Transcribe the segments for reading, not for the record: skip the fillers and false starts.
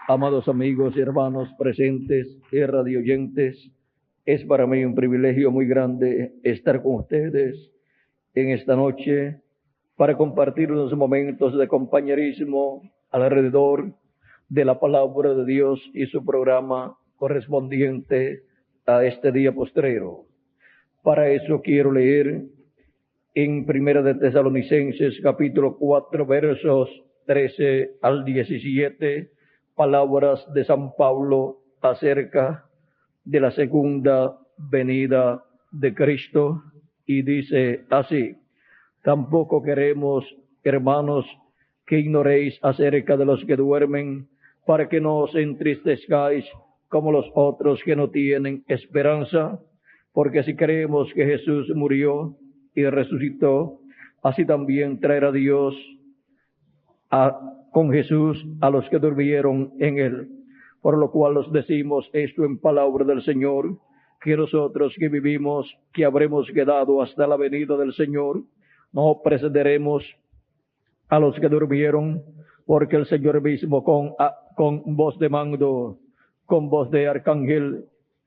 Amados amigos y hermanos presentes y radioyentes, es para mí un privilegio muy grande estar con ustedes en esta noche para compartir unos momentos de compañerismo alrededor de la palabra de Dios y su programa correspondiente a este día postrero. Para eso quiero leer en Primera de Tesalonicenses capítulo 4 versos 13 al 17, palabras de San Pablo acerca de la segunda venida de Cristo, y dice así: tampoco queremos, hermanos, que ignoréis acerca de los que duermen, para que no os entristezcáis como los otros que no tienen esperanza, porque si creemos que Jesús murió y resucitó, así también traerá Dios con Jesús a los que durmieron en él. Por lo cual os decimos esto en palabra del Señor, que nosotros que vivimos, que habremos quedado hasta la venida del Señor, no precederemos a los que durmieron, porque el Señor mismo con voz de mando, con voz de arcángel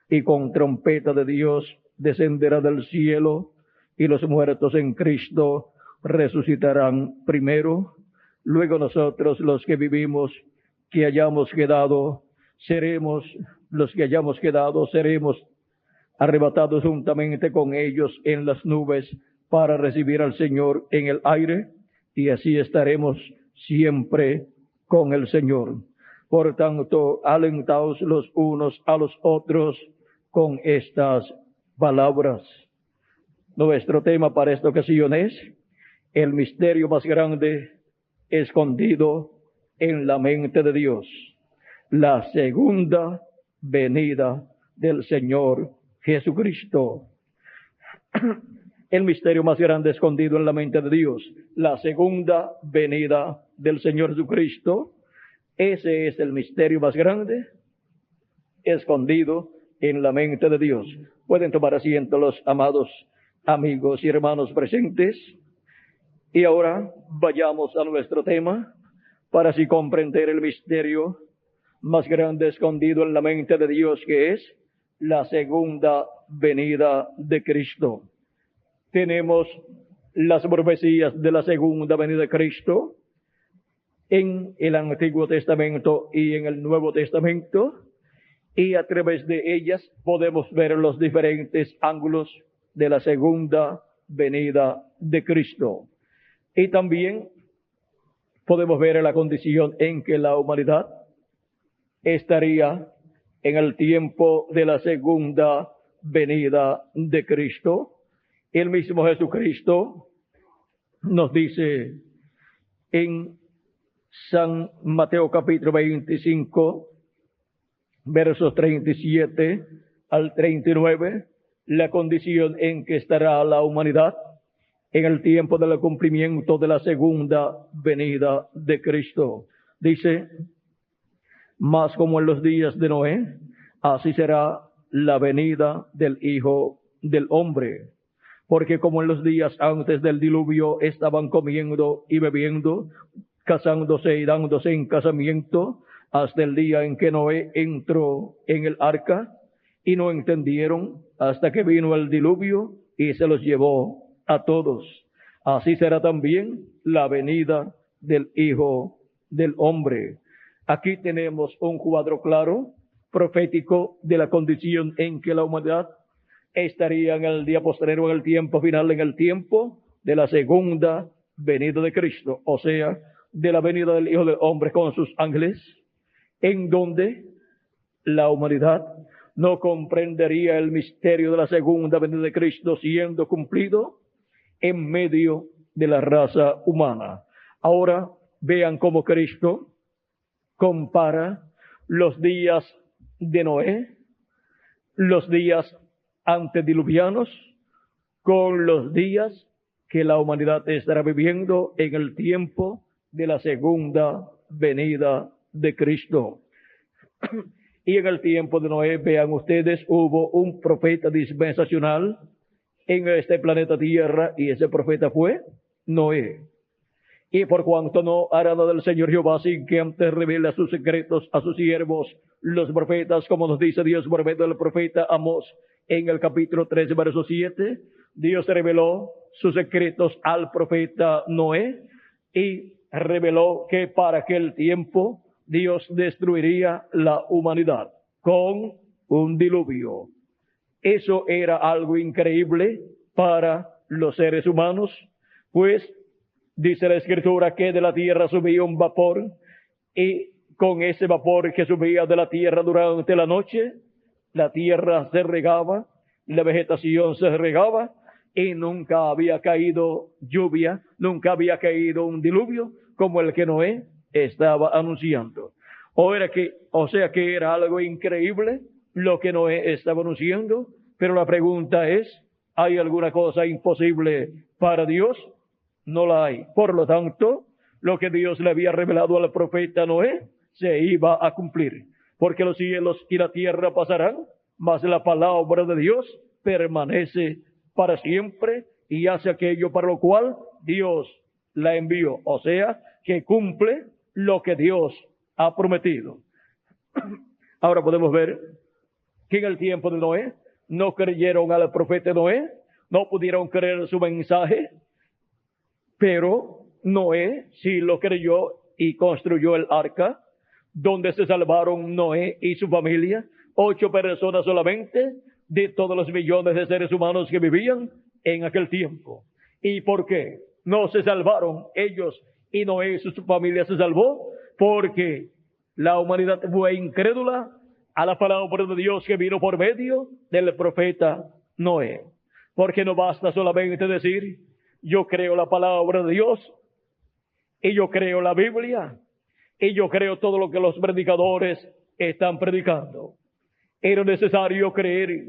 y con trompeta de Dios descenderá del cielo, y los muertos en Cristo resucitarán primero. Luego nosotros, los que vivimos, que hayamos quedado, seremos arrebatados juntamente con ellos en las nubes para recibir al Señor en el aire, y así estaremos siempre con el Señor. Por tanto, alentaos los unos a los otros con estas palabras. Nuestro tema para esta ocasión es el misterio más grande escondido en la mente de Dios: la segunda venida del Señor Jesucristo. El misterio más grande escondido en la mente de Dios, la segunda venida del Señor Jesucristo. Ese es el misterio más grande escondido en la mente de Dios. Pueden tomar asiento los amados amigos y hermanos presentes. Y ahora vayamos a nuestro tema para así comprender el misterio más grande escondido en la mente de Dios, que es la segunda venida de Cristo. Tenemos las profecías de la segunda venida de Cristo en el Antiguo Testamento y en el Nuevo Testamento, y a través de ellas podemos ver los diferentes ángulos de la segunda venida de Cristo. Y también podemos ver la condición en que la humanidad estaría en el tiempo de la segunda venida de Cristo. El mismo Jesucristo nos dice en San Mateo capítulo 25, versos 37 al 39, la condición en que estará la humanidad en el tiempo del cumplimiento de la segunda venida de Cristo. Dice: mas como en los días de Noé, así será la venida del Hijo del Hombre. Porque como en los días antes del diluvio estaban comiendo y bebiendo, casándose y dándose en casamiento, hasta el día en que Noé entró en el arca, y no entendieron hasta que vino el diluvio y se los llevó a todos. Así será también la venida del Hijo del Hombre. Aquí tenemos un cuadro claro, profético, de la condición en que la humanidad estaría en el día postrero, en el tiempo final, en el tiempo de la segunda venida de Cristo, o sea, de la venida del Hijo del Hombre con sus ángeles, en donde la humanidad no comprendería el misterio de la segunda venida de Cristo siendo cumplido en medio de la raza humana. Ahora vean cómo Cristo compara los días de Noé, los días antediluvianos, con los días que la humanidad estará viviendo en el tiempo de la segunda venida de Cristo. Y en el tiempo de Noé, vean ustedes, hubo un profeta dispensacional en este planeta Tierra, y ese profeta fue Noé. Y por cuanto no hará nada el Señor Jehová sin que antes revele sus secretos a sus siervos, los profetas, como nos dice Dios por medio del profeta Amós en el capítulo 3, verso 7, Dios reveló sus secretos al profeta Noé y reveló que para aquel tiempo Dios destruiría la humanidad con un diluvio. Eso era algo increíble para los seres humanos, pues dice la Escritura que de la tierra subía un vapor y con ese vapor que subía de la tierra durante la noche, la tierra se regaba, la vegetación se regaba y nunca había caído lluvia, nunca había caído un diluvio como el que Noé estaba anunciando. O sea que era algo increíble lo que Noé estaba anunciando, pero la pregunta es, ¿hay alguna cosa imposible para Dios? No la hay. Por lo tanto, lo que Dios le había revelado al profeta Noé se iba a cumplir, porque los cielos y la tierra pasarán, mas la palabra de Dios permanece para siempre y hace aquello para lo cual Dios la envió. O sea, que cumple lo que Dios ha prometido. Ahora podemos ver que en el tiempo de Noé no creyeron al profeta Noé, no pudieron creer su mensaje, pero Noé sí lo creyó y construyó el arca, donde se salvaron Noé y su familia, 8 personas solamente de todos los millones de seres humanos que vivían en aquel tiempo. ¿Y por qué no se salvaron ellos y Noé y su familia se salvó? Porque la humanidad fue incrédula a la palabra de Dios que vino por medio del profeta Noé. Porque no basta solamente decir, yo creo la palabra de Dios, y yo creo la Biblia, y yo creo todo lo que los predicadores están predicando. Era necesario creer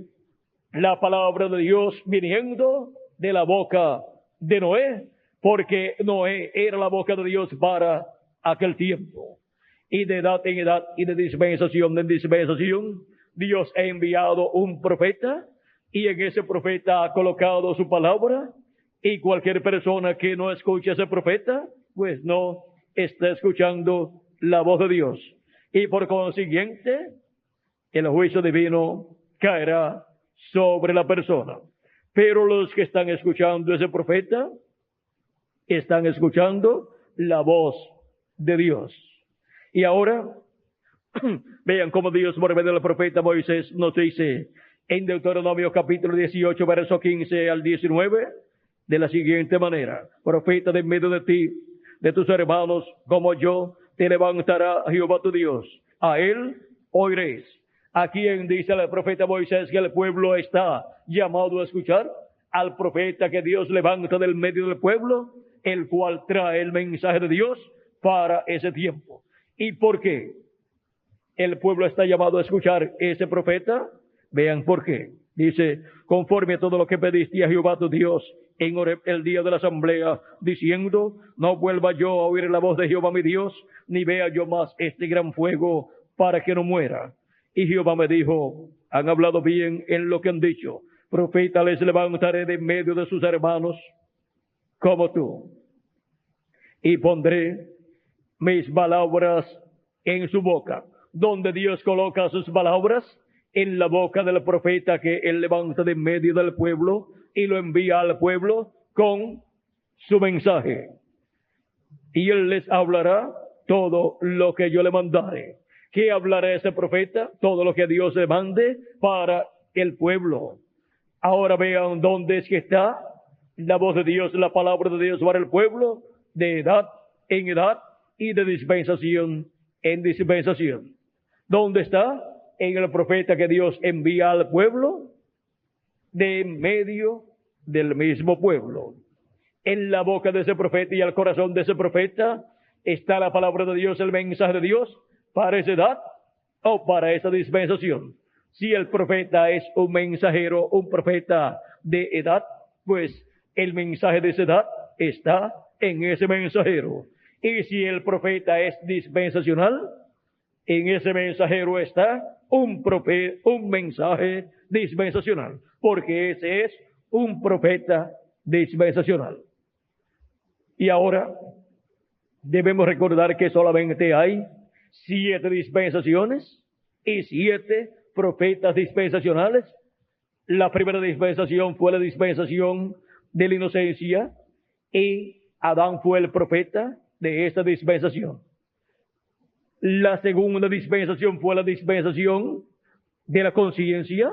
la palabra de Dios viniendo de la boca de Noé, porque Noé era la boca de Dios para aquel tiempo. Y de edad en edad y de dispensación en dispensación, Dios ha enviado un profeta, y en ese profeta ha colocado su palabra, y cualquier persona que no escuche a ese profeta, pues no está escuchando la voz de Dios. Y por consiguiente, el juicio divino caerá sobre la persona. Pero los que están escuchando a ese profeta, están escuchando la voz de Dios. Y ahora, vean cómo Dios por medio del profeta Moisés nos dice en Deuteronomio capítulo 18, verso 15 al 19, de la siguiente manera: profeta de en medio de ti, de tus hermanos, como yo, te levantará Jehová tu Dios. A él oiréis. ¿A quién dice el profeta Moisés que el pueblo está llamado a escuchar? Al profeta que Dios levanta del medio del pueblo, el cual trae el mensaje de Dios para ese tiempo. ¿Y por qué el pueblo está llamado a escuchar ese profeta? Vean por qué. Dice, conforme a todo lo que pediste a Jehová tu Dios en Horeb el día de la asamblea, diciendo, no vuelva yo a oír la voz de Jehová mi Dios, ni vea yo más este gran fuego para que no muera. Y Jehová me dijo, han hablado bien en lo que han dicho. Profeta les levantaré de medio de sus hermanos como tú, y pondré mis palabras en su boca. Donde Dios coloca sus palabras en la boca del profeta que él levanta de medio del pueblo y lo envía al pueblo con su mensaje. Y él les hablará todo lo que yo le mandare. ¿Qué hablará ese profeta? Todo lo que Dios le mande para el pueblo. Ahora vean dónde es que está la voz de Dios, la palabra de Dios para el pueblo, de edad en edad y de dispensación en dispensación. ¿Dónde está? En el profeta que Dios envía al pueblo, de en medio del mismo pueblo. En la boca de ese profeta y al corazón de ese profeta está la palabra de Dios, el mensaje de Dios para esa edad o para esa dispensación. Si el profeta es un mensajero, un profeta de edad, pues el mensaje de esa edad está en ese mensajero. Y si el profeta es dispensacional, en ese mensajero está un mensaje dispensacional, porque ese es un profeta dispensacional. Y ahora debemos recordar que solamente hay 7 dispensaciones y 7 profetas dispensacionales. La primera dispensación fue la dispensación de la inocencia y Adán fue el profeta de esta dispensación. La segunda dispensación fue la dispensación de la conciencia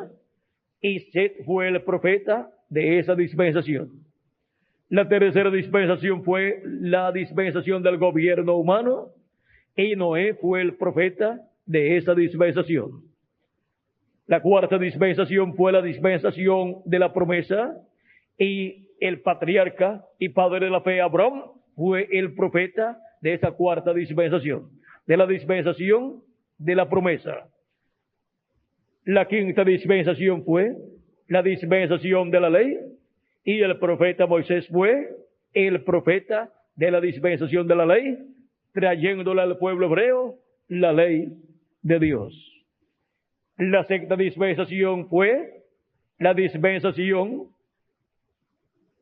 y Set fue el profeta de esa dispensación. La tercera dispensación fue la dispensación del gobierno humano y Noé fue el profeta de esa dispensación. La cuarta dispensación fue la dispensación de la promesa y el patriarca y padre de la fe Abraham fue el profeta de esa cuarta dispensación, de la dispensación de la promesa. La quinta dispensación fue la dispensación de la ley y el profeta Moisés fue el profeta de la dispensación de la ley, trayéndole al pueblo hebreo la ley de Dios. La sexta dispensación fue la dispensación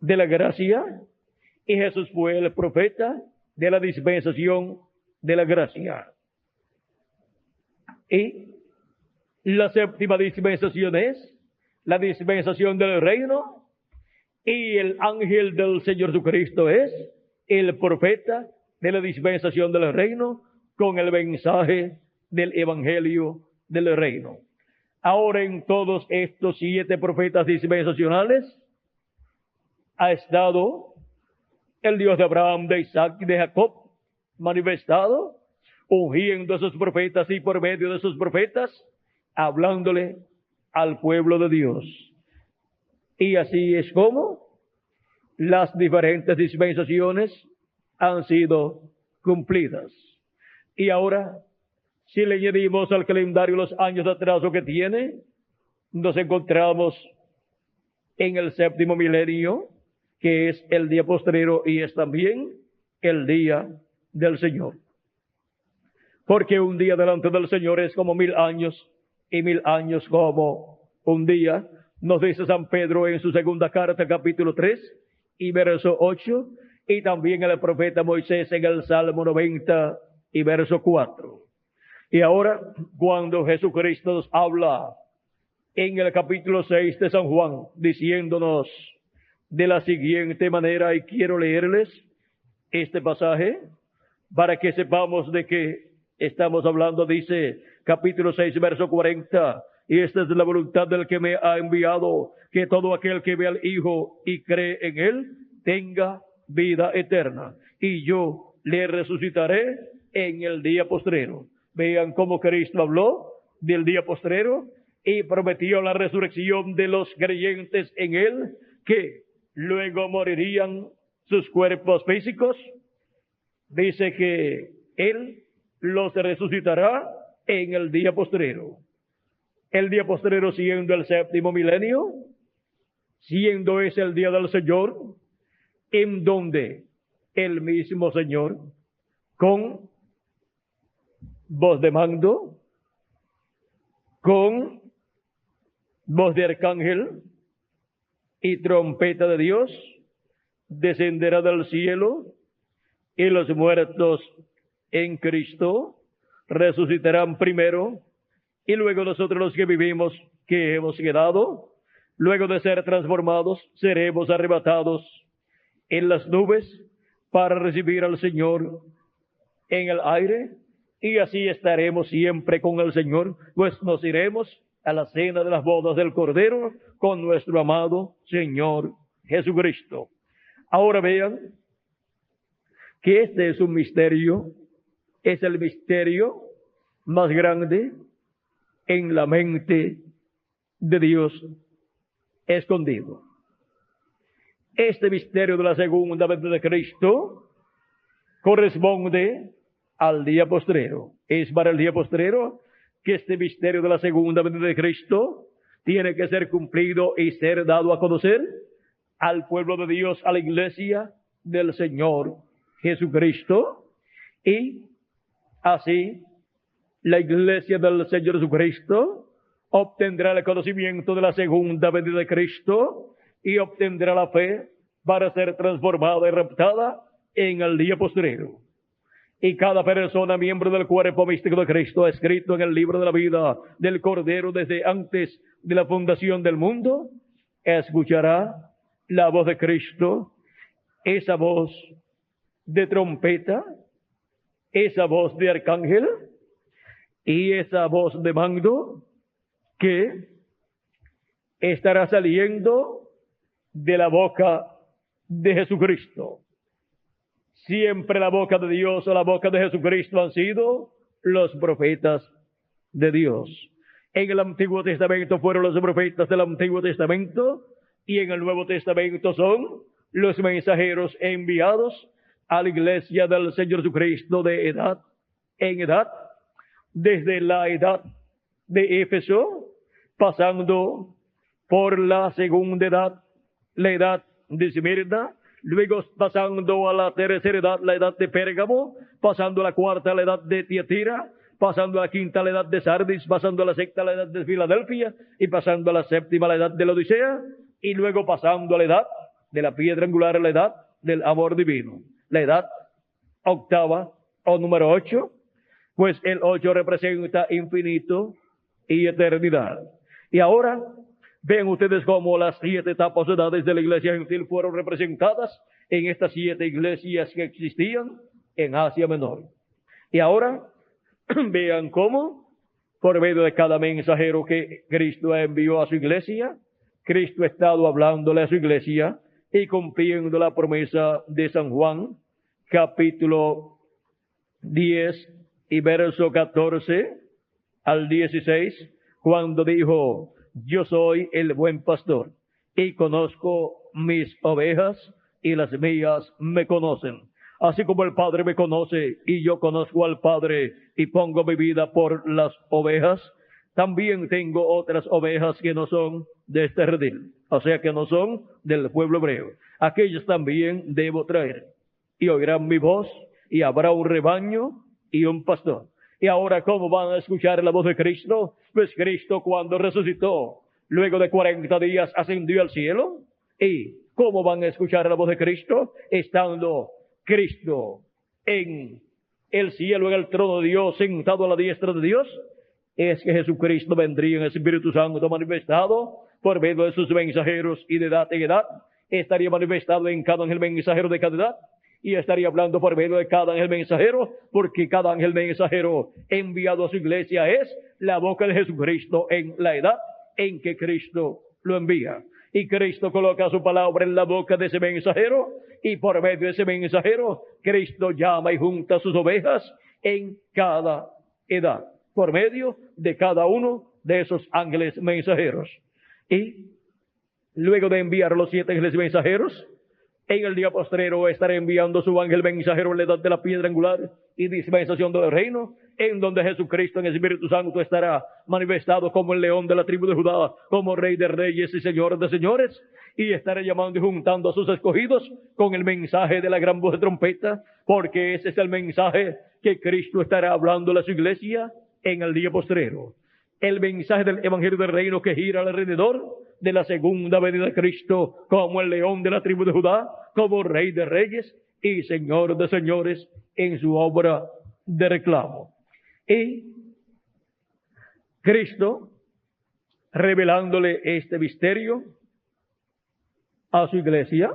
de la gracia y Jesús fue el profeta de la dispensación de la gracia. Y la séptima dispensación es la dispensación del reino y el ángel del Señor Jesucristo es el profeta de la dispensación del reino con el mensaje del evangelio del reino. Ahora en todos estos 7 profetas dispensacionales ha estado el Dios de Abraham, de Isaac y de Jacob manifestado, ungiendo a sus profetas y por medio de sus profetas, hablándole al pueblo de Dios. Y así es como las diferentes dispensaciones han sido cumplidas. Y ahora, si le añadimos al calendario los años de atraso que tiene, nos encontramos en el 7º milenio, que es el día postrero y es también el día del Señor. Porque un día delante del Señor es como 1000 años y 1000 años como un día, nos dice San Pedro en su segunda carta, capítulo 3 y verso 8, y también el profeta Moisés en el Salmo 90 y verso 4. Y ahora, cuando Jesucristo nos habla en el capítulo 6 de San Juan, diciéndonos de la siguiente manera, y quiero leerles este pasaje para que sepamos de qué estamos hablando. Dice capítulo 6, verso 40, y esta es la voluntad del que me ha enviado, que todo aquel que ve al Hijo y cree en Él, tenga vida eterna, y yo le resucitaré en el día postrero. Vean cómo Cristo habló del día postrero y prometió la resurrección de los creyentes en Él, que luego morirían sus cuerpos físicos. Dice que Él los resucitará en el día postrero. El día postrero siendo el 7º milenio, siendo ese el día del Señor, en donde el mismo Señor, con voz de mando, con voz de arcángel y trompeta de Dios, descenderá del cielo, y los muertos en Cristo resucitarán primero, y luego nosotros los que vivimos, que hemos quedado, luego de ser transformados, seremos arrebatados en las nubes para recibir al Señor en el aire, y así estaremos siempre con el Señor, pues nos iremos a la cena de las bodas del Cordero con nuestro amado Señor Jesucristo. Ahora vean que este es un misterio, es el misterio más grande en la mente de Dios escondido. Este misterio de la segunda venida de Cristo corresponde al día postrero. Es para el día postrero que este misterio de la segunda venida de Cristo tiene que ser cumplido y ser dado a conocer al pueblo de Dios, a la iglesia del Señor Jesucristo, y así la iglesia del Señor Jesucristo obtendrá el conocimiento de la segunda venida de Cristo y obtendrá la fe para ser transformada y raptada en el día postrero. y cada persona miembro del cuerpo místico de Cristo, escrito en el libro de la vida del Cordero desde antes de la fundación del mundo, escuchará la voz de Cristo, esa voz de trompeta, esa voz de arcángel y esa voz de mando que estará saliendo de la boca de Jesucristo. Siempre la boca de Dios o la boca de Jesucristo han sido los profetas de Dios. En el Antiguo Testamento fueron los profetas del Antiguo Testamento y en el Nuevo Testamento son los mensajeros enviados a la iglesia del Señor Jesucristo de edad en edad, desde la edad de Éfeso, pasando por la segunda edad, la edad de Esmirna, luego pasando a la tercera edad, la edad de Pérgamo, pasando a la cuarta, la edad de Tiatira, pasando a la quinta, la edad de Sardis, pasando a la sexta, la edad de Filadelfia, y pasando a la séptima, la edad de la Odisea, y luego pasando a la edad de la piedra angular, la edad del amor divino. La edad octava, o número 8, pues el 8 representa infinito y eternidad. Y ahora, ven ustedes cómo las 7 etapas de edades de la iglesia gentil fueron representadas en estas 7 iglesias que existían en Asia Menor. Y ahora, vean cómo, por medio de cada mensajero que Cristo envió a su iglesia, Cristo ha estado hablándole a su iglesia y cumpliendo la promesa de San Juan, capítulo 10 y verso 14 al 16, cuando dijo: yo soy el buen pastor y conozco mis ovejas y las mías me conocen. Así como el Padre me conoce y yo conozco al Padre y pongo mi vida por las ovejas, también tengo otras ovejas que no son de este redil, o sea que no son del pueblo hebreo. Aquellas también debo traer y oirán mi voz y habrá un rebaño y un pastor. Y ahora, ¿cómo van a escuchar la voz de Cristo? Pues Cristo, cuando resucitó, luego de 40 días ascendió al cielo. ¿Y cómo van a escuchar la voz de Cristo? Estando Cristo en el cielo, en el trono de Dios, sentado a la diestra de Dios. Es que Jesucristo vendría en el Espíritu Santo manifestado por medio de sus mensajeros y de edad en edad. Estaría manifestado en cada ángel mensajero de cada edad. Y estaría hablando por medio de cada ángel mensajero, porque cada ángel mensajero enviado a su iglesia es la boca de Jesucristo en la edad en que Cristo lo envía. Y Cristo coloca su palabra en la boca de ese mensajero, y por medio de ese mensajero, Cristo llama y junta sus ovejas en cada edad, por medio de cada uno de esos ángeles mensajeros. Y luego de enviar los 7 ángeles mensajeros, en el día postrero estará enviando su ángel mensajero en la edad de la piedra angular y dispensación del reino, en donde Jesucristo en el Espíritu Santo estará manifestado como el león de la tribu de Judá, como rey de reyes y señor de señores, y estará llamando y juntando a sus escogidos con el mensaje de la gran voz de trompeta, porque ese es el mensaje que Cristo estará hablando a su iglesia en el día postrero. El mensaje del evangelio del reino que gira alrededor de la segunda venida de Cristo como el león de la tribu de Judá, como rey de reyes y señor de señores en su obra de reclamo. Y Cristo, revelándole este misterio a su iglesia,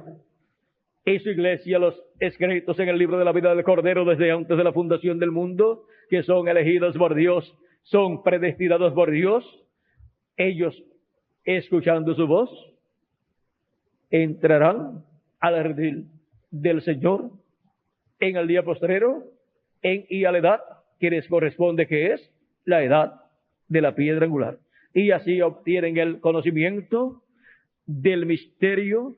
y su iglesia los escritos en el libro de la vida del Cordero desde antes de la fundación del mundo, que son elegidos por Dios, son predestinados por Dios, ellos, escuchando su voz, entrarán al redil del Señor en el día postrero, y a la edad que les corresponde, que es la edad de la piedra angular. Y así obtienen el conocimiento del misterio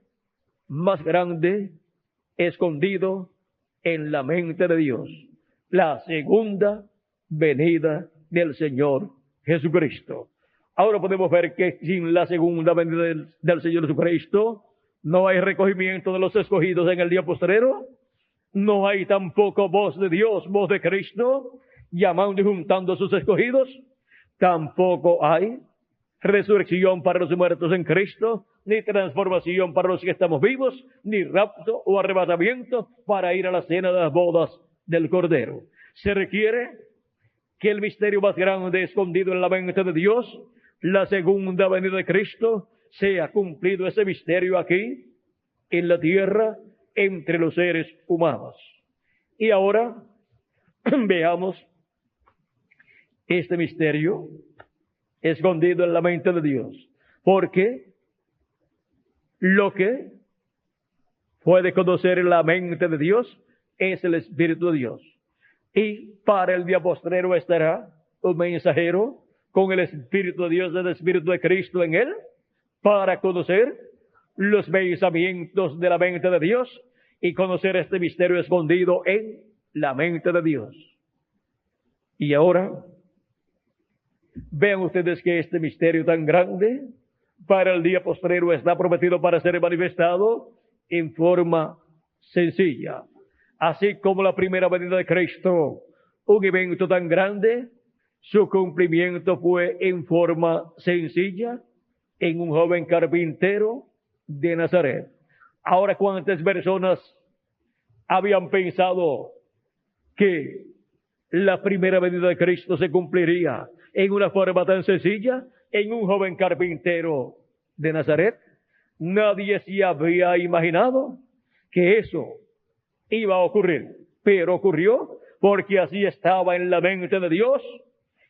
más grande escondido en la mente de Dios, la segunda venida del Señor Jesucristo. Ahora podemos ver que sin la segunda venida del Señor Jesucristo no hay recogimiento de los escogidos en el día postrero, no hay tampoco voz de Dios, voz de Cristo, llamando y juntando a sus escogidos, tampoco hay resurrección para los muertos en Cristo, ni transformación para los que estamos vivos, ni rapto o arrebatamiento para ir a la cena de las bodas del Cordero. Se requiere que el misterio más grande escondido en la mente de Dios, la segunda venida de Cristo, sea cumplido ese misterio aquí, en la tierra, entre los seres humanos. Y ahora veamos este misterio escondido en la mente de Dios, porque lo que puede conocer en la mente de Dios es el Espíritu de Dios. Y para el día postrero estará un mensajero con el Espíritu de Dios, el Espíritu de Cristo en él, para conocer los pensamientos de la mente de Dios y conocer este misterio escondido en la mente de Dios. Y ahora, vean ustedes que este misterio tan grande para el día postrero está prometido para ser manifestado en forma sencilla. Así como la primera venida de Cristo, un evento tan grande, su cumplimiento fue en forma sencilla, en un joven carpintero de Nazaret. Ahora, ¿cuántas personas habían pensado que la primera venida de Cristo se cumpliría en una forma tan sencilla, en un joven carpintero de Nazaret? Nadie se había imaginado que eso iba a ocurrir, pero ocurrió porque así estaba en la mente de Dios,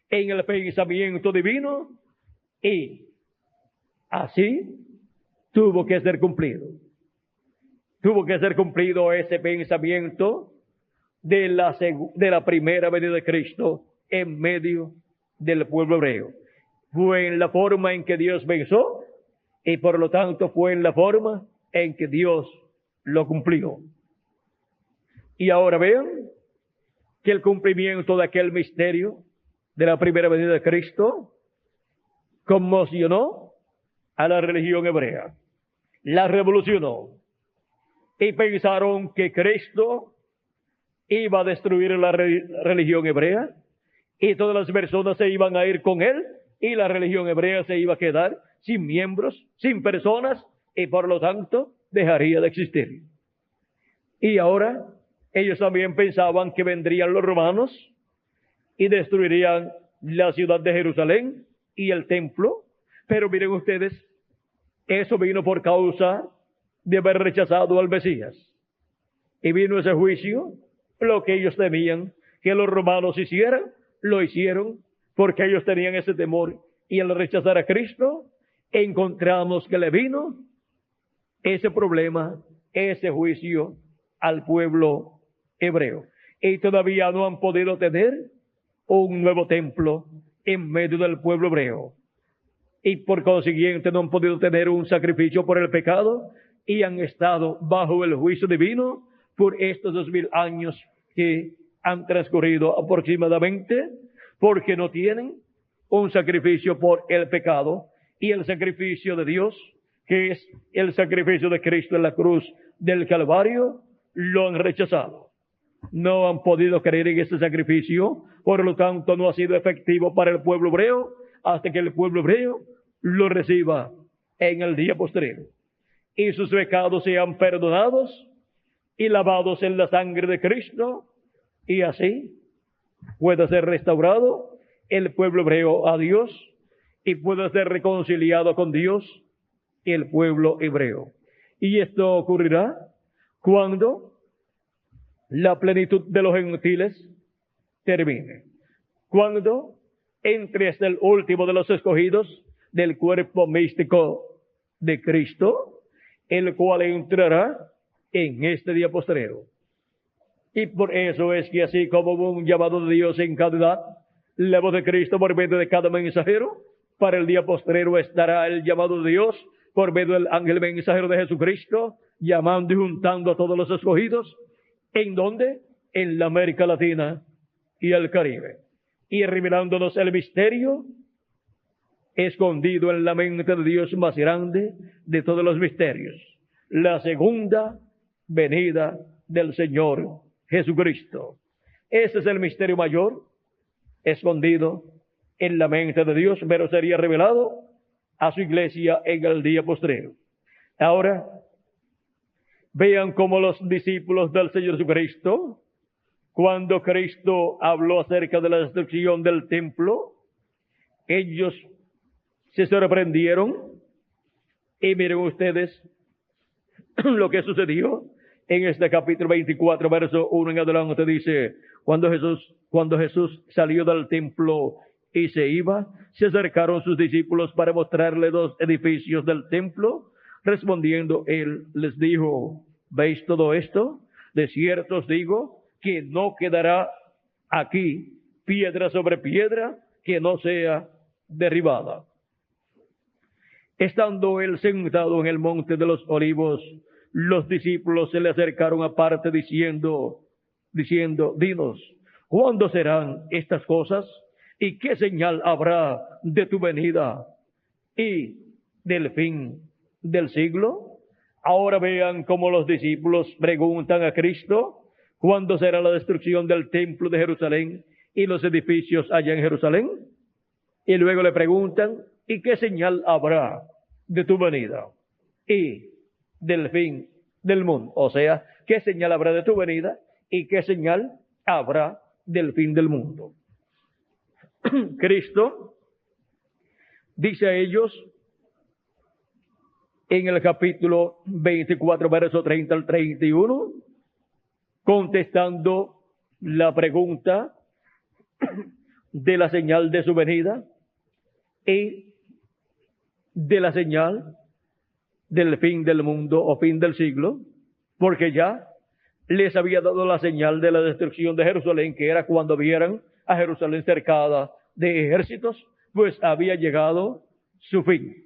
en el pensamiento divino, y así tuvo que ser cumplido. Tuvo que ser cumplido ese pensamiento de la primera venida de Cristo en medio del pueblo hebreo. Fue en la forma en que Dios pensó y por lo tanto fue en la forma en que Dios lo cumplió. Y ahora vean que el cumplimiento de aquel misterio de la primera venida de Cristo conmocionó a la religión hebrea, la revolucionó, y pensaron que Cristo iba a destruir la religión hebrea y todas las personas se iban a ir con él y la religión hebrea se iba a quedar sin miembros, sin personas, y por lo tanto dejaría de existir. Y ahora ellos también pensaban que vendrían los romanos y destruirían la ciudad de Jerusalén y el templo, pero miren ustedes, eso vino por causa de haber rechazado al Mesías. Y vino ese juicio, lo que ellos temían que los romanos hicieran, lo hicieron, porque ellos tenían ese temor. Y al rechazar a Cristo, encontramos que le vino ese problema, ese juicio al pueblo hebreo. Y todavía no han podido tener un nuevo templo en medio del pueblo hebreo. Y por consiguiente no han podido tener un sacrificio por el pecado y han estado bajo el juicio divino por estos 2000 años que han transcurrido aproximadamente, porque no tienen un sacrificio por el pecado, y el sacrificio de Dios, que es el sacrificio de Cristo en la cruz del Calvario, lo han rechazado. No han podido creer en ese sacrificio, por lo tanto no ha sido efectivo para el pueblo hebreo hasta que el pueblo hebreo lo reciba en el día postrero y sus pecados sean perdonados y lavados en la sangre de Cristo, y así pueda ser restaurado el pueblo hebreo a Dios y pueda ser reconciliado con Dios el pueblo hebreo. Y esto ocurrirá cuando la plenitud de los gentiles termine, cuando entre el último de los escogidos del cuerpo místico de Cristo, el cual entrará en este día postrero. Y por eso es que así como hubo un llamado de Dios en cada edad, la voz de Cristo por medio de cada mensajero, para el día postrero estará el llamado de Dios por medio del ángel mensajero de Jesucristo, llamando y juntando a todos los escogidos. ¿En dónde? En la América Latina y el Caribe. Y revelándonos el misterio escondido en la mente de Dios más grande de todos los misterios, la segunda venida del Señor Jesucristo. Ese es el misterio mayor, escondido en la mente de Dios, pero sería revelado a su iglesia en el día postrero. Ahora, vean cómo los discípulos del Señor Jesucristo, cuando Cristo habló acerca de la destrucción del templo, ellos se sorprendieron. Y miren ustedes lo que sucedió en este capítulo 24, verso 1 en adelante. Dice, cuando Jesús salió del templo y se iba, se acercaron sus discípulos para mostrarle dos edificios del templo. Respondiendo él les dijo, ¿veis todo esto? De cierto os digo que no quedará aquí piedra sobre piedra que no sea derribada. Estando él sentado en el monte de los olivos, los discípulos se le acercaron aparte diciendo, dinos, ¿cuándo serán estas cosas? ¿Y qué señal habrá de tu venida y del fin del siglo? Ahora vean cómo los discípulos preguntan a Cristo, ¿cuándo será la destrucción del templo de Jerusalén y los edificios allá en Jerusalén? Y luego le preguntan, ¿y qué señal habrá de tu venida y del fin del mundo? O sea, ¿qué señal habrá de tu venida y qué señal habrá del fin del mundo? Cristo dice a ellos en el capítulo 24, verso 30 al 31, contestando la pregunta de la señal de su venida y de la señal del fin del mundo o fin del siglo, porque ya les había dado la señal de la destrucción de Jerusalén, que era cuando vieran a Jerusalén cercada de ejércitos, pues había llegado su fin.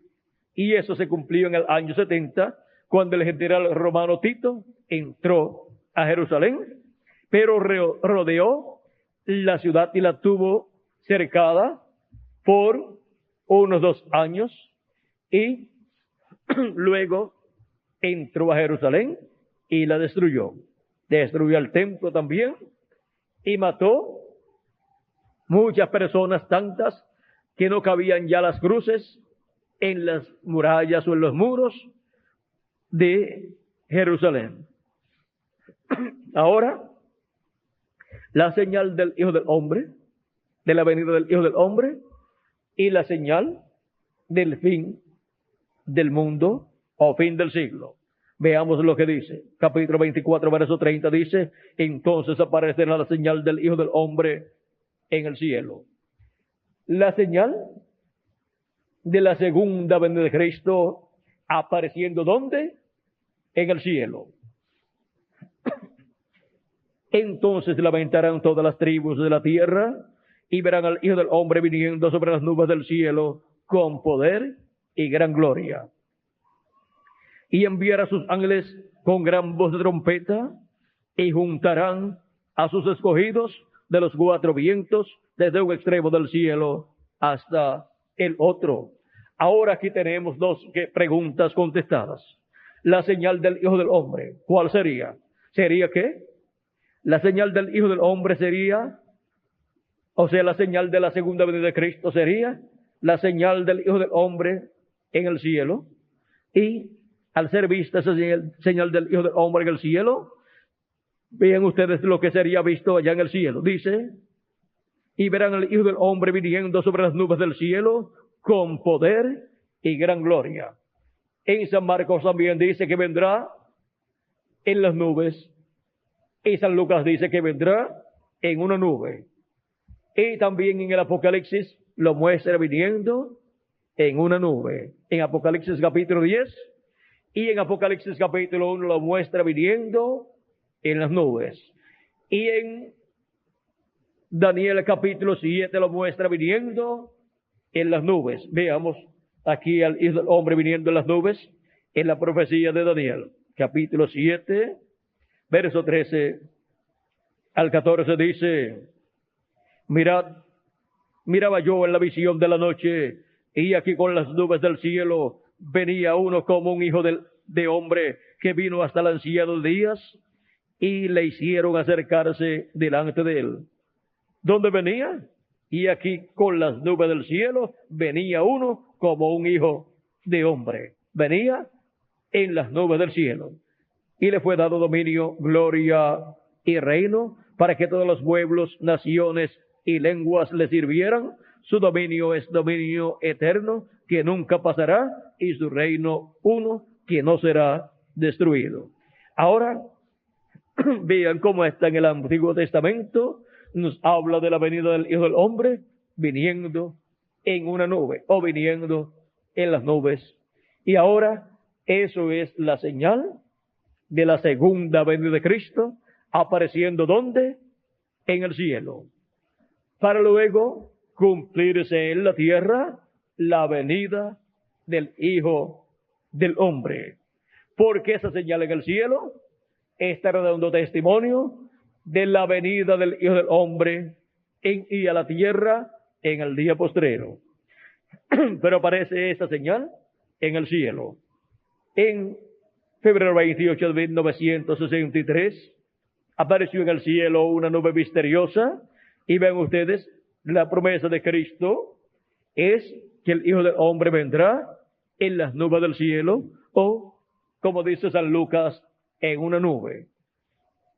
Y eso se cumplió en el año 70, cuando el general romano Tito entró a Jerusalén, pero rodeó la ciudad y la tuvo cercada por unos 2 años, y luego entró a Jerusalén y la destruyó. Destruyó el templo también y mató muchas personas, tantas que no cabían ya las cruces en las murallas o en los muros de Jerusalén. Ahora, la señal del Hijo del Hombre, de la venida del Hijo del Hombre, y la señal del fin del mundo o fin del siglo. Veamos lo que dice. Capítulo 24, verso 30 dice, entonces aparecerá la señal del Hijo del Hombre en el cielo. La señal de la segunda venida de Cristo apareciendo ¿dónde? En el cielo. Entonces lamentarán todas las tribus de la tierra y verán al Hijo del Hombre viniendo sobre las nubes del cielo con poder y gran gloria. Y enviará a sus ángeles con gran voz de trompeta y juntarán a sus escogidos de los 4 vientos desde un extremo del cielo hasta el otro. Ahora aquí tenemos 2 preguntas contestadas. La señal del Hijo del Hombre, ¿cuál sería? ¿Sería qué? La señal del Hijo del Hombre sería, o sea, la señal de la segunda venida de Cristo sería la señal del Hijo del Hombre en el cielo. Y al ser vista esa señal del Hijo del Hombre en el cielo, vean ustedes lo que sería visto allá en el cielo. Dice, y verán al Hijo del Hombre viniendo sobre las nubes del cielo con poder y gran gloria. En San Marcos también dice que vendrá en las nubes. Y San Lucas dice que vendrá en una nube. Y también en el Apocalipsis lo muestra viniendo en una nube. En Apocalipsis capítulo 10 y en Apocalipsis capítulo 1 lo muestra viniendo en las nubes. Y en Daniel capítulo 7 lo muestra viniendo en las nubes. Veamos aquí al Hijo del Hombre viniendo en las nubes en la profecía de Daniel. Capítulo 7, verso 13 al 14 dice, miraba yo en la visión de la noche, y aquí con las nubes del cielo venía uno como un hijo de hombre que vino hasta el anciano de días y le hicieron acercarse delante de él. ¿Dónde venía? Y aquí con las nubes del cielo venía uno como un hijo de hombre. Venía en las nubes del cielo. Y le fue dado dominio, gloria y reino para que todos los pueblos, naciones y lenguas le sirvieran. Su dominio es dominio eterno, que nunca pasará, y su reino uno, que no será destruido. Ahora, vean cómo está en el Antiguo Testamento, nos habla de la venida del Hijo del Hombre, viniendo en una nube, o viniendo en las nubes. Y ahora, eso es la señal de la segunda venida de Cristo, apareciendo ¿dónde? En el cielo, para luego cumplirse en la tierra la venida del Hijo del Hombre. Porque esa señal en el cielo está dando testimonio de la venida del Hijo del Hombre y a la tierra en el día postrero. Pero aparece esa señal en el cielo. En febrero 28 de 1963 apareció en el cielo una nube misteriosa, y ven ustedes, la promesa de Cristo es que el Hijo del Hombre vendrá en las nubes del cielo, o, como dice San Lucas, en una nube.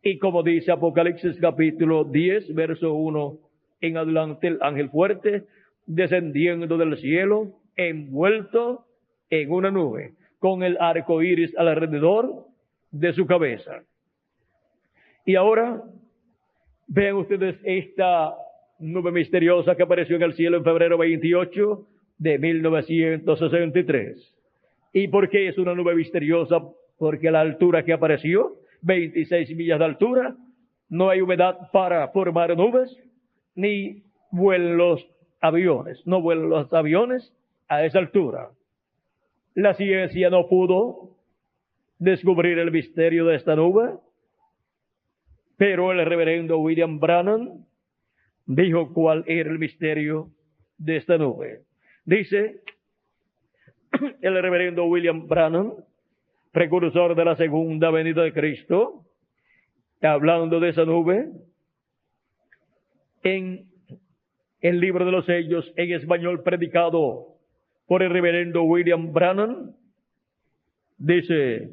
Y como dice Apocalipsis capítulo 10, verso 1 en adelante, el ángel fuerte descendiendo del cielo, envuelto en una nube, con el arco iris alrededor de su cabeza. Y ahora, vean ustedes esta nube misteriosa que apareció en el cielo en febrero 28 de 1963. ¿Y por qué es una nube misteriosa? Porque la altura que apareció, 26 millas de altura, no hay humedad para formar nubes, ni vuelan los aviones, no vuelan los aviones a esa altura. La ciencia no pudo descubrir el misterio de esta nube, pero el reverendo William Branham dijo cuál era el misterio de esta nube. Dice el reverendo William Branham, precursor de la segunda venida de Cristo, hablando de esa nube, en el libro de los sellos en español predicado por el reverendo William Branham, dice: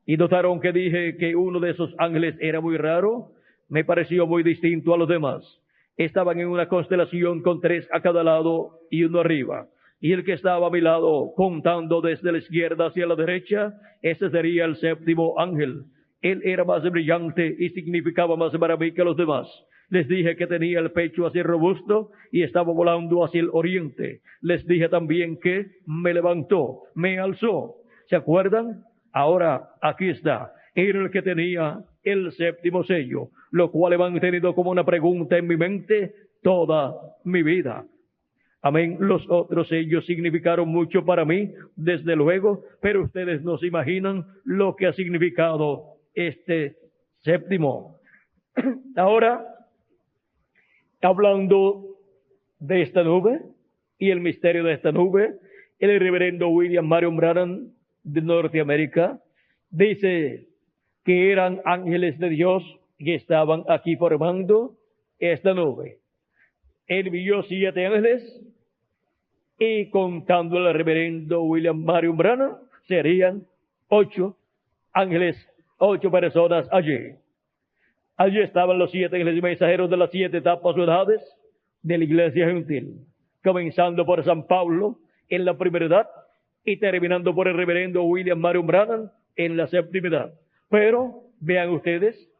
y notaron que dije que uno de esos ángeles era muy raro, me pareció muy distinto a los demás. Estaban en una constelación con 3 a cada lado y uno arriba. Y el que estaba a mi lado, contando desde la izquierda hacia la derecha, ese sería el 7º ángel. Él era más brillante y significaba más para mí que los demás. Les dije que tenía el pecho así robusto y estaba volando hacia el oriente. Les dije también que me levantó, me alzó. ¿Se acuerdan? Ahora, aquí está. Era el que tenía el 7º sello, lo cual he mantenido como una pregunta en mi mente toda mi vida. Amén. Los otros sellos significaron mucho para mí, desde luego, pero ustedes no se imaginan lo que ha significado este 7º. Ahora, hablando de esta nube y el misterio de esta nube, el reverendo William Marion Branham de Norteamérica dice que eran ángeles de Dios que estaban aquí formando esta nube. Él vio 7 ángeles y, contando el reverendo William Marion Branham, serían 8 ángeles, 8 personas allí. Allí estaban los 7 ángeles mensajeros de las 7 etapas o edades de la iglesia gentil, comenzando por San Pablo en la primera edad y terminando por el reverendo William Marion Branham en la 7ª edad. Pero, vean ustedes,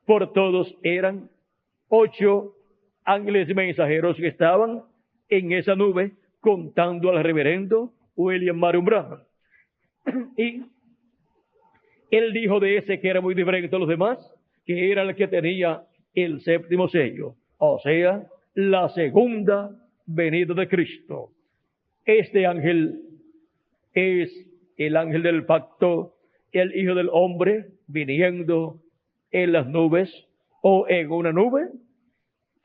por todos eran 8 ángeles mensajeros que estaban en esa nube, contando al reverendo William Marion Branham. Y él dijo de ese que era muy diferente a los demás, que era el que tenía el 7º sello, o sea, la segunda venida de Cristo. Este ángel es el ángel del pacto, el Hijo del Hombre viniendo en las nubes o en una nube,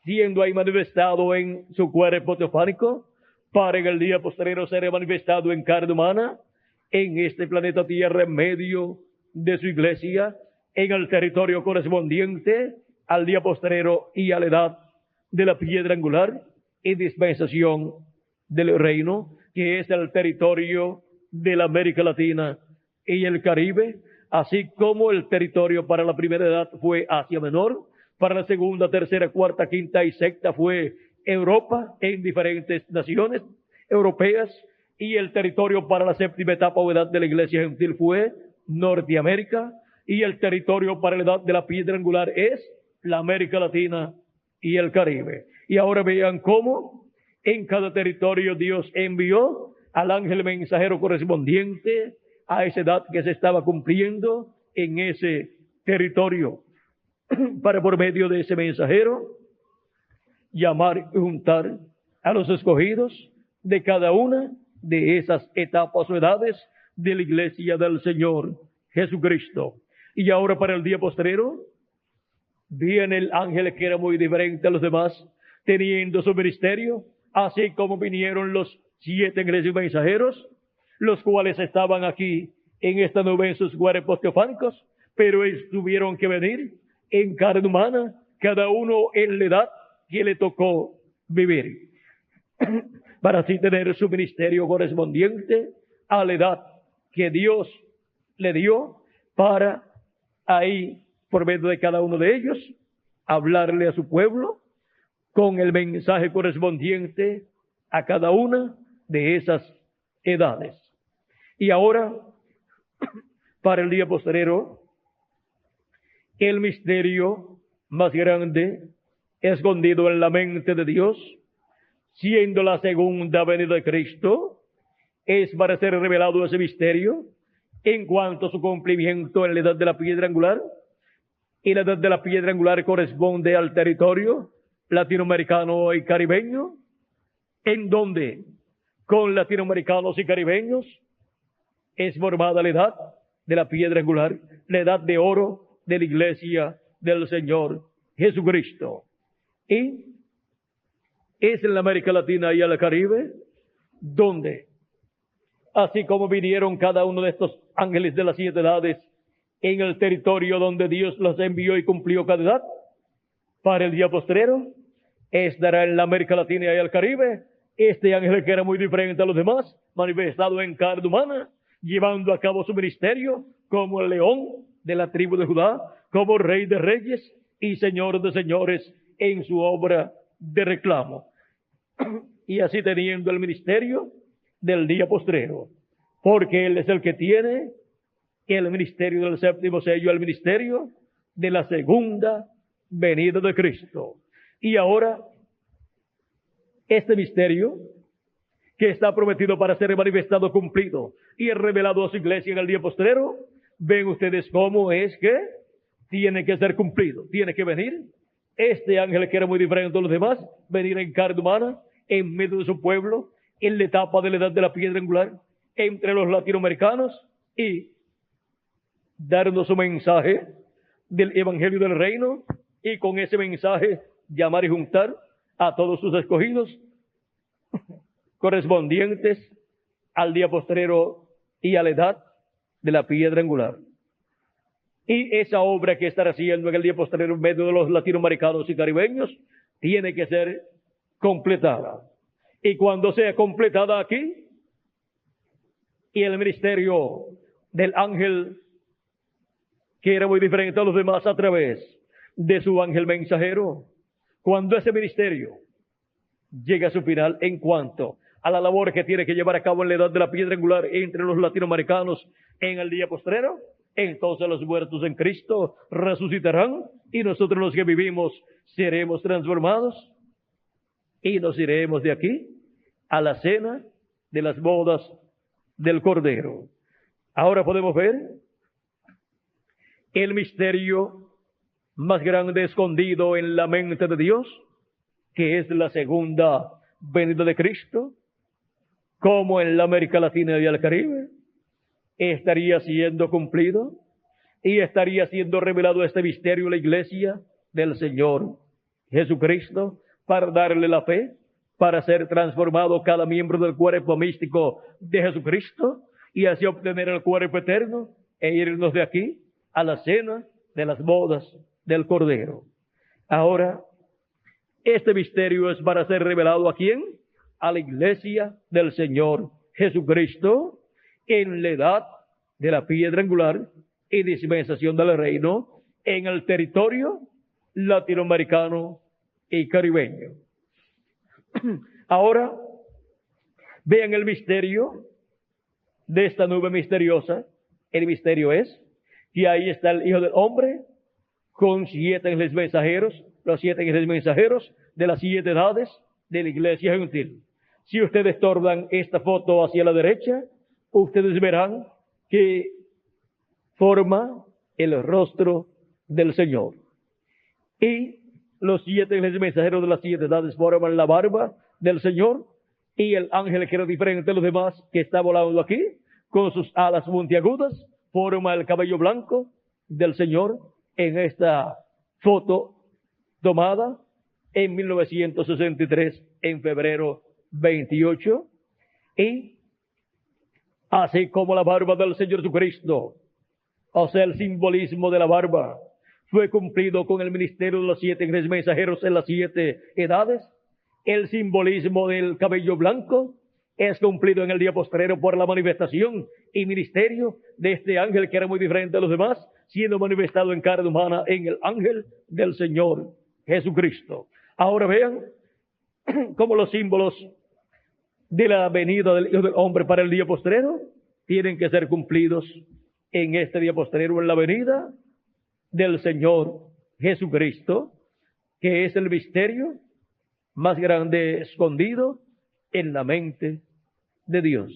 siendo ahí manifestado en su cuerpo teofánico, para en el día posterior ser manifestado en carne humana, en este planeta Tierra, en medio de su iglesia, en el territorio correspondiente al día postrero y a la edad de la piedra angular y dispensación del reino, que es el territorio de la América Latina y el Caribe, así como el territorio para la primera edad fue Asia Menor, para la segunda, tercera, cuarta, quinta y sexta fue Europa, en diferentes naciones europeas, y el territorio para la séptima etapa o edad de la iglesia gentil fue Norteamérica, y el territorio para la edad de la piedra angular es la América Latina y el Caribe. Y ahora vean cómo en cada territorio Dios envió al ángel mensajero correspondiente a esa edad que se estaba cumpliendo en ese territorio, para por medio de ese mensajero llamar y juntar a los escogidos de cada una de esas etapas o edades de la iglesia del Señor Jesucristo. Y ahora para el día postrero viene el ángel que era muy diferente a los demás, teniendo su ministerio, así como vinieron los 7 ángeles mensajeros, los cuales estaban aquí en esta nube en sus cuerpos teofánicos, pero ellos tuvieron que venir en carne humana, cada uno en la edad que le tocó vivir, para así tener su ministerio correspondiente a la edad que Dios le dio, para ahí, por medio de cada uno de ellos, hablarle a su pueblo con el mensaje correspondiente a cada una de esas edades. Y ahora, para el día postrero, el misterio más grande escondido en la mente de Dios, siendo la segunda venida de Cristo, es para ser revelado ese misterio en cuanto a su cumplimiento en la edad de la piedra angular. Y la edad de la piedra angular corresponde al territorio latinoamericano y caribeño, en donde con latinoamericanos y caribeños es formada la edad de la piedra angular, la edad de oro de la iglesia del Señor Jesucristo. Y es en la América Latina y el Caribe donde, así como vinieron cada uno de estos ángeles de las 7 edades en el territorio donde Dios los envió y cumplió cada edad, para el día postrero estará en la América Latina y el Caribe este ángel que era muy diferente a los demás, manifestado en carne humana, llevando a cabo su ministerio como el león de la tribu de Judá, como rey de reyes y señor de señores en su obra de reclamo. Y así teniendo el ministerio del día postrero, porque Él es el que tiene el ministerio del séptimo sello, el ministerio de la segunda venida de Cristo. Y ahora, este misterio que está prometido para ser manifestado, cumplido y revelado a su iglesia en el día postrero, ven ustedes cómo es que tiene que ser cumplido. Tiene que venir este ángel que era muy diferente a los demás, venir en carne humana, en medio de su pueblo, en la etapa de la edad de la piedra angular, entre los latinoamericanos, y darnos un mensaje del evangelio del reino, y con ese mensaje llamar y juntar a todos sus escogidos correspondientes al día postrero y a la edad de la piedra angular. Y esa obra que estará haciendo en el día postrero en medio de los latinoamericanos y caribeños tiene que ser completada. Y cuando sea completada aquí, y el ministerio del ángel que era muy diferente a los demás a través de su ángel mensajero, cuando ese ministerio llega a su final en cuanto a la labor que tiene que llevar a cabo en la edad de la piedra angular entre los latinoamericanos en el día postrero, entonces los muertos en Cristo resucitarán y nosotros los que vivimos seremos transformados y nos iremos de aquí a la cena de las bodas del Cordero. Ahora podemos ver el misterio más grande escondido en la mente de Dios, que es la segunda venida de Cristo, como en la América Latina y el Caribe estaría siendo cumplido y estaría siendo revelado este misterio a la iglesia del Señor Jesucristo, para darle la fe, para ser transformado cada miembro del cuerpo místico de Jesucristo y así obtener el cuerpo eterno e irnos de aquí a la cena de las bodas del Cordero. Ahora, este misterio es para ser revelado ¿a quién? A la iglesia del Señor Jesucristo en la edad de la piedra angular y dispensación del reino, en el territorio latinoamericano y caribeño. Ahora, vean el misterio de esta nube misteriosa. El misterio es que ahí está el Hijo del Hombre con 7 ángeles mensajeros, los 7 ángeles mensajeros de las 7 edades de la iglesia gentil. Si ustedes tornan esta foto hacia la derecha, ustedes verán que forma el rostro del Señor. Y los 7 ángeles mensajeros de las 7 edades forman la barba del Señor, y el ángel que era diferente de los demás, que está volando aquí, con sus alas puntiagudas, forma el cabello blanco del Señor en esta foto tomada en 1963, en febrero 28, y así como la barba del Señor Jesucristo, o sea, el simbolismo de la barba, fue cumplido con el ministerio de los 7 ángeles mensajeros en las 7 edades, el simbolismo del cabello blanco es cumplido en el día postrero por la manifestación y ministerio de este ángel que era muy diferente a los demás, siendo manifestado en carne humana en el ángel del Señor Jesucristo. Ahora vean cómo los símbolos de la venida del Hijo del Hombre para el día postrero tienen que ser cumplidos en este día postrero, en la venida del Señor Jesucristo, que es el misterio más grande escondido en la mente de Dios.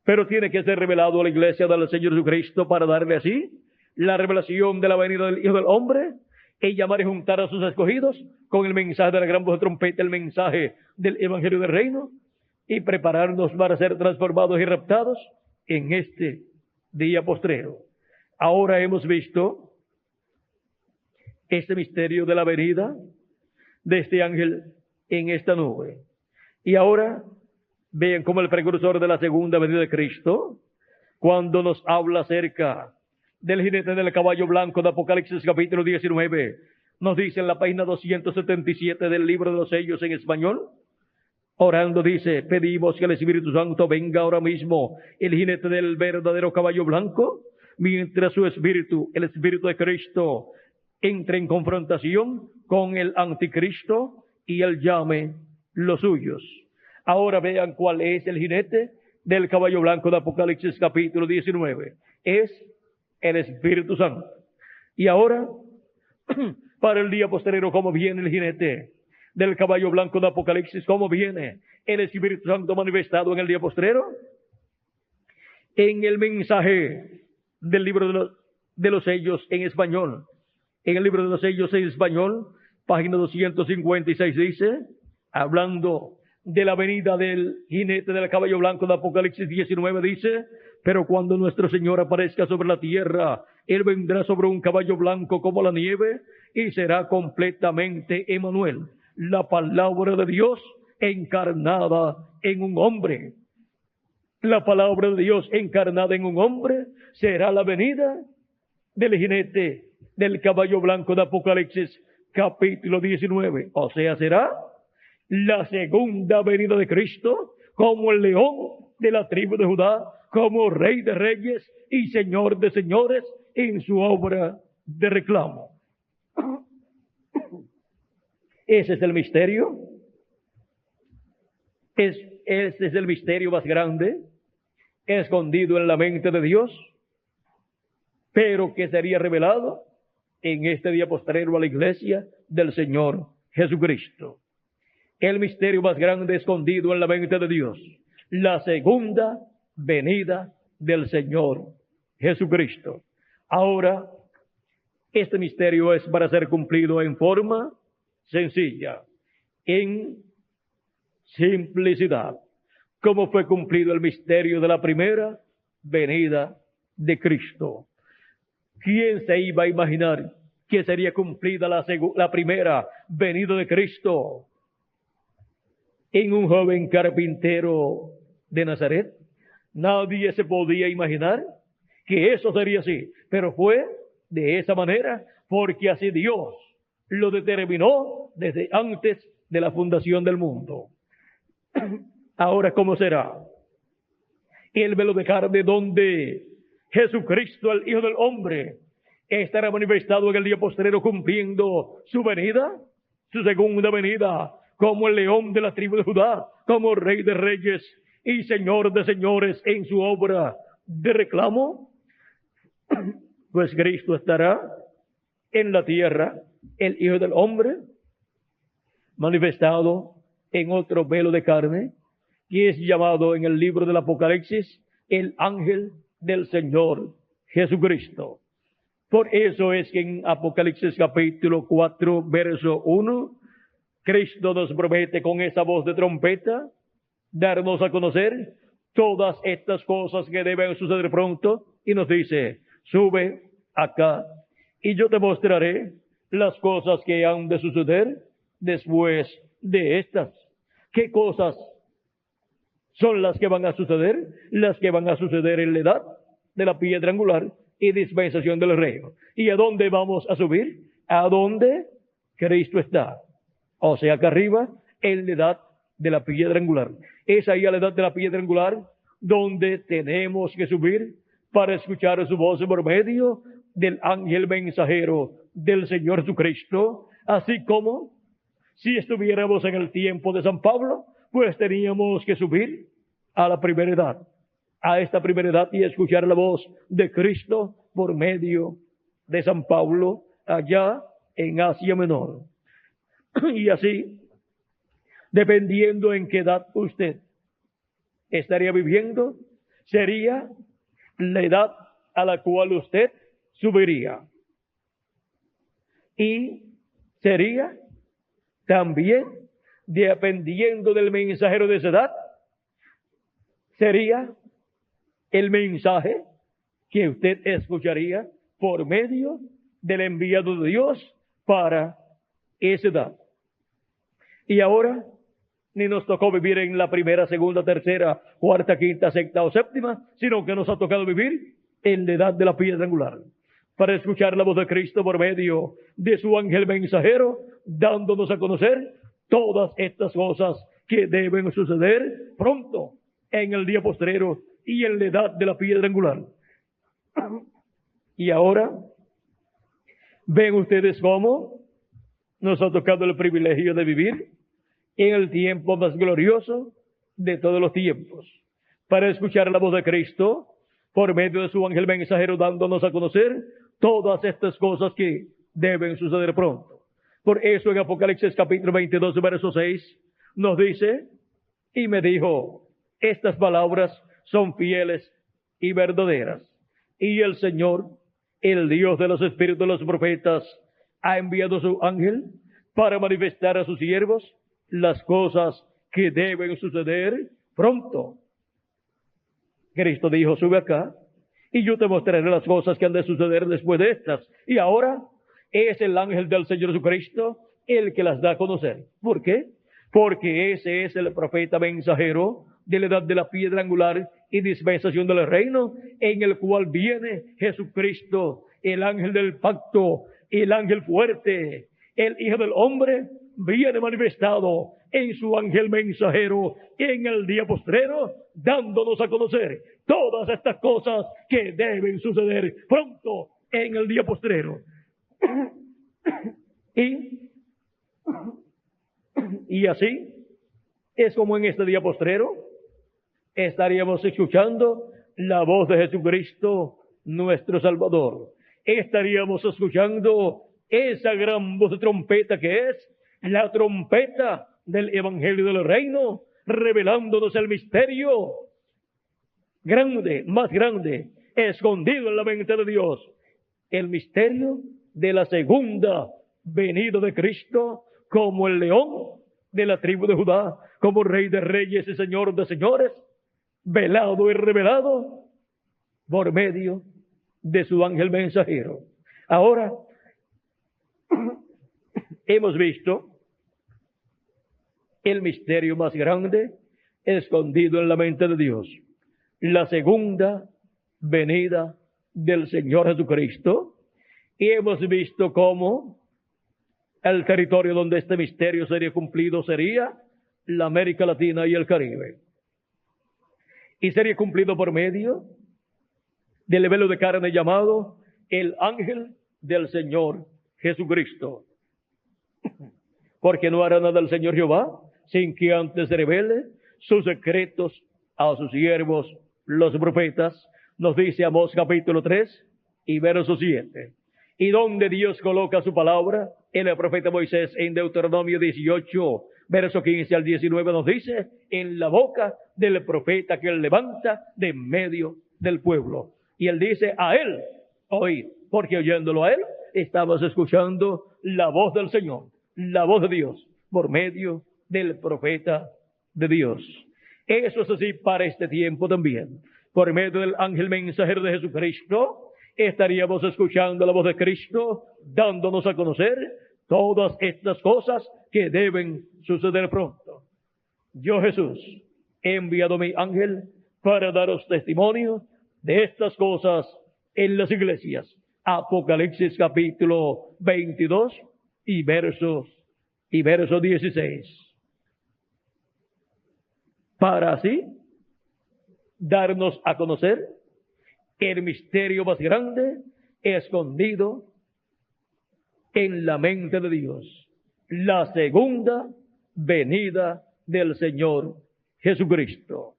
Pero tiene que ser revelado a la iglesia del Señor Jesucristo para darle así la revelación de la venida del Hijo del Hombre y llamar y juntar a sus escogidos con el mensaje de la gran voz de trompeta, el mensaje del Evangelio del Reino, y prepararnos para ser transformados y raptados en este día postrero. Ahora hemos visto este misterio de la venida de este ángel en esta nube. Y ahora vean cómo el precursor de la segunda venida de Cristo, cuando nos habla acerca del jinete del caballo blanco de Apocalipsis capítulo 19, nos dice en la página 277 del libro de los sellos en español, orando dice: pedimos que el Espíritu Santo venga ahora mismo, el jinete del verdadero caballo blanco, mientras su espíritu, el Espíritu de Cristo, entre en confrontación con el anticristo y él llame los suyos. Ahora vean cuál es el jinete del caballo blanco de Apocalipsis capítulo 19. Es el Espíritu Santo. Y ahora, para el día posterior, ¿cómo viene el jinete del caballo blanco de Apocalipsis? ¿Cómo viene el Espíritu Santo manifestado en el día postrero? En el mensaje del libro de los sellos en español. En el libro de los sellos en español, página 256 dice, hablando de la venida del jinete del caballo blanco de Apocalipsis 19, dice: pero cuando nuestro Señor aparezca sobre la tierra, Él vendrá sobre un caballo blanco como la nieve y será completamente Emmanuel, la palabra de Dios encarnada en un hombre. La palabra de Dios encarnada en un hombre será la venida del jinete del caballo blanco de Apocalipsis capítulo 19. O sea, será la segunda venida de Cristo como el león de la tribu de Judá, como Rey de reyes y Señor de señores en su obra de reclamo. Ese es el misterio. Ese es el misterio más grande, escondido en la mente de Dios, pero que sería revelado en este día postrero a la iglesia del Señor Jesucristo. El misterio más grande escondido en la mente de Dios, la segunda venida del Señor Jesucristo. Ahora, este misterio es para ser cumplido en forma sencilla, en simplicidad, como fue cumplido el misterio de la primera venida de Cristo. ¿Quién se iba a imaginar que sería cumplida la primera venida de Cristo en un joven carpintero de Nazaret? Nadie se podía imaginar que eso sería así, pero fue de esa manera porque así Dios lo determinó desde antes de la fundación del mundo. Ahora, ¿cómo será? El velo de carne donde Jesucristo, el Hijo del Hombre, estará manifestado en el día postrero cumpliendo su venida, su segunda venida, como el león de la tribu de Judá, como rey de reyes y señor de señores en su obra de reclamo. Pues Cristo estará en la tierra, el Hijo del Hombre, manifestado en otro velo de carne, que es llamado en el libro del Apocalipsis el ángel del Señor Jesucristo. Por eso es que en Apocalipsis capítulo 4, verso 1, Cristo nos promete con esa voz de trompeta darnos a conocer todas estas cosas que deben suceder pronto, y nos dice: sube acá y yo te mostraré las cosas que han de suceder después de estas. ¿Qué cosas son las que van a suceder? Las que van a suceder en la edad de la piedra angular y dispensación del reino. ¿Y a dónde vamos a subir? A donde Cristo está. O sea, acá arriba, en la edad de la piedra angular. Es ahí a la edad de la piedra angular donde tenemos que subir para escuchar su voz por medio del ángel mensajero del Señor Jesucristo. Así como si estuviéramos en el tiempo de San Pablo, pues teníamos que subir a la primera edad, a esta primera edad, y escuchar la voz de Cristo por medio de San Pablo allá en Asia Menor. Y así, dependiendo en qué edad usted estaría viviendo, sería la edad a la cual usted subiría. Y sería también, dependiendo del mensajero de esa edad, sería el mensaje que usted escucharía por medio del enviado de Dios para esa edad. Y ahora, ni nos tocó vivir en la primera, segunda, tercera, cuarta, quinta, sexta o séptima, sino que nos ha tocado vivir en la edad de la piedra angular, para escuchar la voz de Cristo por medio de su ángel mensajero, dándonos a conocer todas estas cosas que deben suceder pronto en el día postrero y en la edad de la piedra angular. Y ahora, ven ustedes cómo nos ha tocado el privilegio de vivir en el tiempo más glorioso de todos los tiempos, para escuchar la voz de Cristo por medio de su ángel mensajero, dándonos a conocer todas estas cosas que deben suceder pronto. Por eso en Apocalipsis capítulo 22, verso 6, nos dice: y me dijo, estas palabras son fieles y verdaderas, y el Señor, el Dios de los espíritus de los profetas, ha enviado su ángel para manifestar a sus siervos las cosas que deben suceder pronto. Cristo dijo: sube acá y yo te mostraré las cosas que han de suceder después de estas. Y ahora es el ángel del Señor Jesucristo el que las da a conocer. ¿Por qué? Porque ese es el profeta mensajero de la edad de la piedra angular y dispensación del reino, en el cual viene Jesucristo, el ángel del pacto, el ángel fuerte, el Hijo del Hombre, viene manifestado en su ángel mensajero en el día postrero, dándonos a conocer todas estas cosas que deben suceder pronto en el día postrero. Y así es como en este día postrero estaríamos escuchando la voz de Jesucristo, nuestro Salvador. Estaríamos escuchando esa gran voz de trompeta que es la trompeta del Evangelio del Reino, revelándonos el misterio grande, más grande, escondido en la mente de Dios, el misterio de la segunda venida de Cristo como el león de la tribu de Judá, como Rey de reyes y Señor de señores, velado y revelado por medio de su ángel mensajero. Ahora, hemos visto el misterio más grande escondido en la mente de Dios, la segunda venida del Señor Jesucristo, y hemos visto cómo el territorio donde este misterio sería cumplido sería la América Latina y el Caribe, y sería cumplido por medio del velo de carne llamado el ángel del Señor Jesucristo. Porque no hará nada el Señor Jehová sin que antes revele sus secretos a sus siervos, los profetas, nos dice Amós capítulo 3 y verso 7. Y donde Dios coloca su palabra, en el profeta Moisés en Deuteronomio 18, verso 15 al 19 nos dice, en la boca del profeta que él levanta de en medio del pueblo. Y él dice, a él oíd, porque oyéndolo a él, estamos escuchando la voz del Señor, la voz de Dios, por medio del profeta de Dios. Eso es así para este tiempo también. Por medio del ángel mensajero de Jesucristo, estaríamos escuchando la voz de Cristo, dándonos a conocer todas estas cosas que deben suceder pronto. Yo, Jesús, he enviado mi ángel para daros testimonio de estas cosas en las iglesias. Apocalipsis capítulo 22 y verso 16. Para así darnos a conocer el misterio más grande escondido en la mente de Dios, la segunda venida del Señor Jesucristo.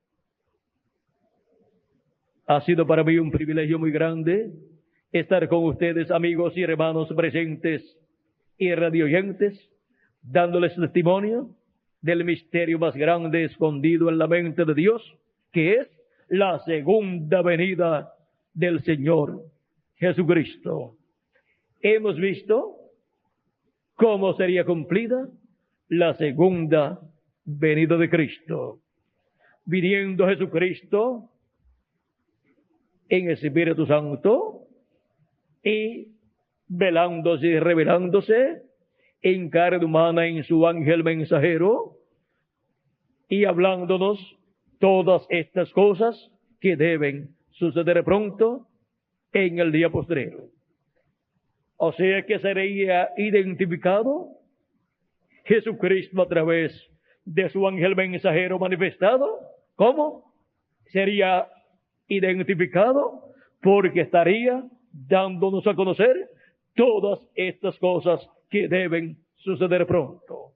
Ha sido para mí un privilegio muy grande estar con ustedes, amigos y hermanos presentes y radioyentes, dándoles testimonio del misterio más grande escondido en la mente de Dios, que es la segunda venida del Señor Jesucristo. Hemos visto cómo sería cumplida la segunda venida de Cristo. Viniendo Jesucristo en Espíritu Santo y velándose y revelándose en carne humana en su ángel mensajero y hablándonos todas estas cosas que deben suceder pronto en el día postrero. O sea que sería identificado Jesucristo a través de su ángel mensajero manifestado. ¿Cómo? Sería identificado porque estaría dándonos a conocer todas estas cosas que deben suceder pronto.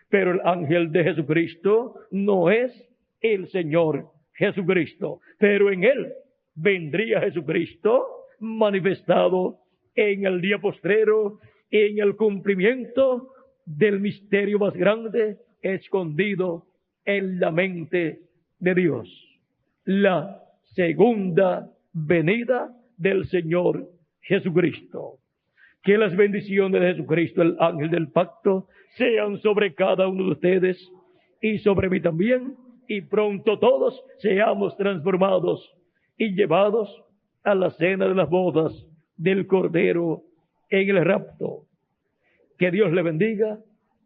Pero el ángel de Jesucristo no es el Señor Jesucristo, pero en él vendría Jesucristo manifestado en el día postrero, en el cumplimiento del misterio más grande escondido en la mente de Dios, la segunda venida del Señor Jesucristo. Que las bendiciones de Jesucristo, el ángel del pacto, sean sobre cada uno de ustedes y sobre mí también, y pronto todos seamos transformados y llevados a la cena de las bodas del Cordero en el rapto. Que Dios le bendiga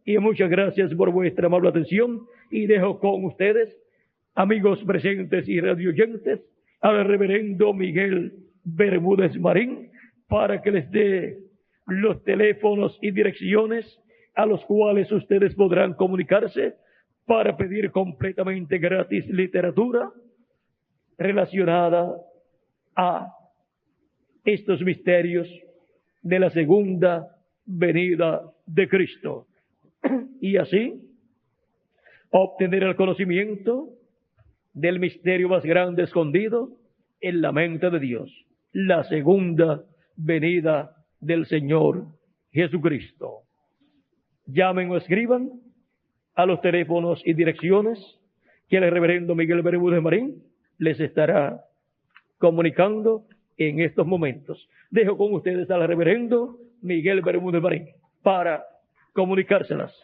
y muchas gracias por vuestra amable atención, y dejo con ustedes, amigos presentes y radioyentes, al reverendo Miguel Bermúdez Marín, para que les dé los teléfonos y direcciones a los cuales ustedes podrán comunicarse para pedir completamente gratis literatura relacionada a estos misterios de la segunda venida de Cristo. Y así obtener el conocimiento del misterio más grande escondido en la mente de Dios, la segunda venida del Señor Jesucristo. Llamen o escriban a los teléfonos y direcciones que el reverendo Miguel Bermúdez Marín les estará comunicando en estos momentos. Dejo con ustedes al reverendo Miguel Bermúdez Marín para comunicárselas.